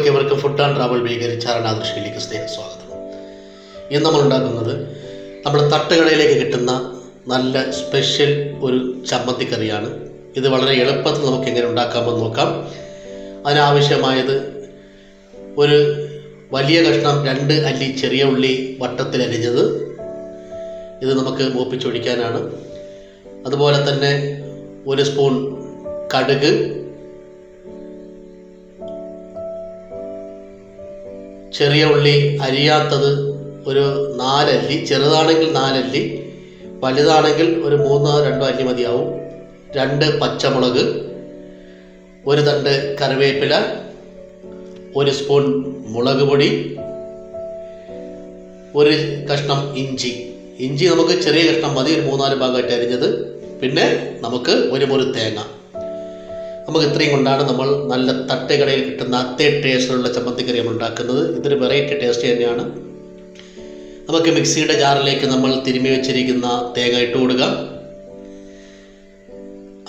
ഏവർക്കും food and travel by കരിച്ചാറിൻ്റെ ദൃശ്യയിലേക്ക് സ്വാഗതം. ഇന്ന് നമ്മൾ ഉണ്ടാക്കുന്നത് നമ്മുടെ തട്ടുകടയിലേക്ക് കിട്ടുന്ന നല്ല സ്പെഷ്യൽ ഒരു ചമ്മന്തിക്കറിയാണ്. ഇത് വളരെ എളുപ്പത്തിൽ നമുക്ക് എങ്ങനെ ഉണ്ടാക്കാമെന്ന് നോക്കാം. അതിനാവശ്യമായത് ഒരു വലിയ കഷ്ണം 2 അല്ലി ചെറിയ ഉള്ളി വട്ടത്തിൽ അരിഞ്ഞത്, ഇത് നമുക്ക് മൂപ്പിച്ചൊഴിക്കാനാണ്. അതുപോലെ തന്നെ 1 സ്പൂൺ കടുക്, ചെറിയ ഉള്ളി അരിയാത്തത് ഒരു 4 അല്ലി, ചെറുതാണെങ്കിൽ 4 അല്ലി, വലുതാണെങ്കിൽ ഒരു 3-2 അല്ലി മതിയാവും. 2 പച്ചമുളക്, 1 തണ്ട് കറിവേപ്പില, 1 സ്പൂൺ മുളക് പൊടി, 1 കഷ്ണം ഇഞ്ചി. നമുക്ക് ചെറിയ കഷ്ണം മതി, ഒരു 3-4 ഭാഗമായിട്ട് അരിഞ്ഞത്. പിന്നെ നമുക്ക് 1 മുറി തേങ്ങ. നമുക്ക് ഇത്രയും കൊണ്ടാണ് നമ്മൾ നല്ല തട്ടുകടയിൽ കിട്ടുന്ന അതേ ടേസ്റ്റിലുള്ള ചമ്മന്തിക്കറി നമ്മൾ ഉണ്ടാക്കുന്നത്. ഇതൊരു വെറൈറ്റി ടേസ്റ്റ് തന്നെയാണ്. നമുക്ക് മിക്സിയുടെ ജാറിലേക്ക് നമ്മൾ തിരുമ്മി വെച്ചിരിക്കുന്ന തേങ്ങ ഇട്ട് കൊടുക്കുക.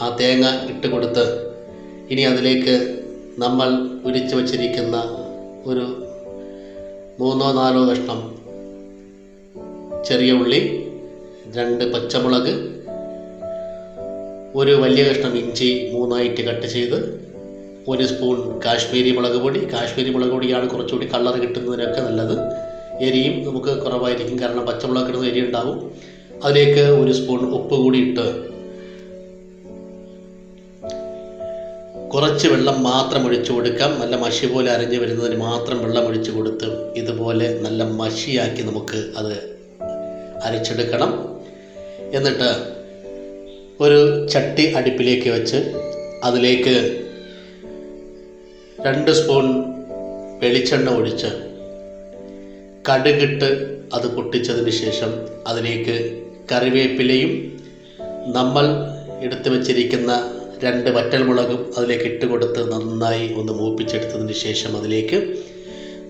ആ തേങ്ങ ഇട്ട് കൊടുത്ത് ഇനി അതിലേക്ക് നമ്മൾ ഉരിച്ച് വച്ചിരിക്കുന്ന ഒരു 3-4 കഷ്ണം ചെറിയ ഉള്ളി, 2 പച്ചമുളക്, 1 വലിയ കഷ്ണം ഇഞ്ചി 3ആയിട്ട് കട്ട് ചെയ്ത്, 1 സ്പൂൺ കാശ്മീരി മുളക് പൊടി. കാശ്മീരി മുളക് പൊടിയാണ് കുറച്ചുകൂടി കളർ കിട്ടുന്നതിനൊക്കെ നല്ലത്. എരിയും നമുക്ക് കുറവായിരിക്കും, കാരണം പച്ചമുളക് ഇടുന്ന എരി ഉണ്ടാവും. അതിലേക്ക് 1 സ്പൂൺ ഉപ്പ് കൂടി ഇട്ട് കുറച്ച് വെള്ളം മാത്രം ഒഴിച്ചു കൊടുക്കാം. നല്ല മഷി പോലെ അരഞ്ഞു വരുന്നതിന് മാത്രം വെള്ളം ഒഴിച്ചു കൊടുത്ത് ഇതുപോലെ നല്ല മഷിയാക്കി നമുക്ക് അത് അരച്ചെടുക്കണം. എന്നിട്ട് ഒരു ചട്ടി അടുപ്പിലേക്ക് വെച്ച് അതിലേക്ക് 2 സ്പൂൺ വെളിച്ചെണ്ണ ഒഴിച്ച് കടുകിട്ട് അത് പൊട്ടിച്ചതിന് ശേഷം അതിലേക്ക് കറിവേപ്പിലയും നമ്മൾ എടുത്തു വച്ചിരിക്കുന്ന 2 വറ്റൽമുളകും അതിലേക്ക് ഇട്ട് കൊടുത്ത് നന്നായി ഒന്ന് മൂപ്പിച്ചെടുത്തതിന് ശേഷം അതിലേക്ക്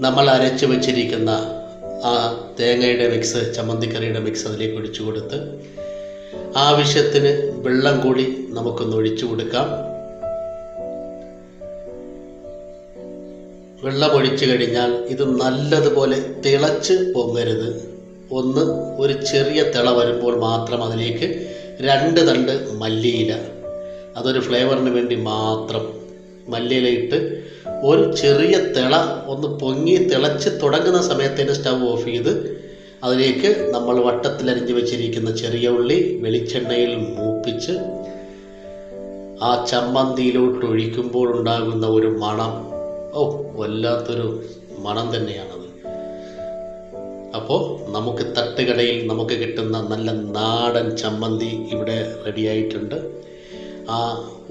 നമ്മൾ അരച്ചു വച്ചിരിക്കുന്ന ആ തേങ്ങയുടെ മിക്സ്, ചമ്മന്തിക്കറിയുടെ മിക്സ് അതിലേക്ക് ഒഴിച്ചു കൊടുത്ത് ആവശ്യത്തിന് വെള്ളം കൂടി നമുക്കൊന്ന് ഒഴിച്ചു കൊടുക്കാം. വെള്ളം ഒഴിച്ചു കഴിഞ്ഞാൽ ഇത് നല്ലതുപോലെ തിളച്ച് പൊങ്ങരുത്. ഒരു ചെറിയ തിള വരുമ്പോൾ മാത്രം അതിലേക്ക് 2 തണ്ട് മല്ലിയില, അതൊരു ഫ്ലേവറിന് വേണ്ടി മാത്രം മല്ലിയില ഇട്ട് ഒരു ചെറിയ തിള ഒന്ന് പൊങ്ങി തിളച്ച് തുടങ്ങുന്ന സമയത്തിന് സ്റ്റവ് ഓഫ് ചെയ്ത് അതിലേക്ക് നമ്മൾ വട്ടത്തിലരിഞ്ഞ് വെച്ചിരിക്കുന്ന ചെറിയ ഉള്ളി വെളിച്ചെണ്ണയിൽ മൂപ്പിച്ച് ആ ചമ്മന്തിയിലോട്ട് ഒഴിക്കുമ്പോൾ ഉണ്ടാകുന്ന ഒരു മണം, വല്ലാത്തൊരു മണം തന്നെയാണത്. അപ്പോൾ നമുക്ക് തട്ടുകടയിൽ നമുക്ക് കിട്ടുന്ന നല്ല നാടൻ ചമ്മന്തി ഇവിടെ റെഡിയായിട്ടുണ്ട്. ആ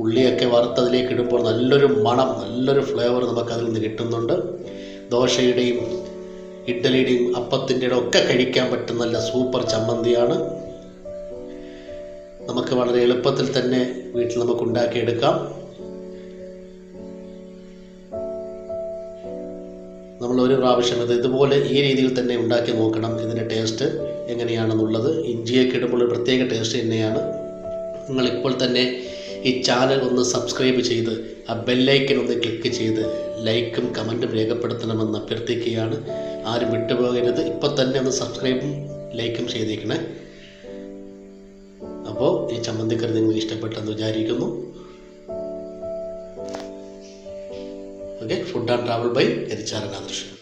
ഉള്ളിയൊക്കെ വറുത്തതിലേക്ക് ഇടുമ്പോൾ നല്ലൊരു മണം, നല്ലൊരു ഫ്ലേവർ നമുക്കതിൽ നിന്ന് കിട്ടുന്നുണ്ട്. ദോശയുടെയും ഇഡ്ഡലിയുടെയും അപ്പത്തിൻ്റെയും ഒക്കെ കഴിക്കാൻ പറ്റുന്ന നല്ല സൂപ്പർ ചമ്മന്തിയാണ്. നമുക്ക് വളരെ എളുപ്പത്തിൽ തന്നെ വീട്ടിൽ നമുക്ക് ഉണ്ടാക്കിയെടുക്കാം. നമ്മൾ ഒരു പ്രാവശ്യം ഇതുപോലെ ഈ രീതിയിൽ തന്നെ ഉണ്ടാക്കി നോക്കണം. ഇതിൻ്റെ ടേസ്റ്റ് എങ്ങനെയാണെന്നുള്ളത്, ഇഞ്ചിയൊക്കെ ഇടുമ്പോൾ ഒരു പ്രത്യേക ടേസ്റ്റ് തന്നെയാണ്. നിങ്ങളിപ്പോൾ തന്നെ ഈ ചാനൽ ഒന്ന് സബ്സ്ക്രൈബ് ചെയ്ത് ആ ബെല്ലൈക്കൻ ഒന്ന് ക്ലിക്ക് ചെയ്ത് ലൈക്കും കമൻറ്റും രേഖപ്പെടുത്തണമെന്ന് അഭ്യർത്ഥിക്കുകയാണ്. ആരും വിട്ടുപോകരുത്. ഇപ്പം തന്നെ ഒന്ന് സബ്സ്ക്രൈബും ലൈക്കും ചെയ്തേക്കണേ. അപ്പോൾ ഈ ചമ്മന്തിക്കറി നിങ്ങൾക്ക് ഇഷ്ടപ്പെട്ടെന്ന് വിചാരിക്കുന്നു. Okay, food and travel by കരിച്ചാറിൻ്റെ ദൃശ്യം.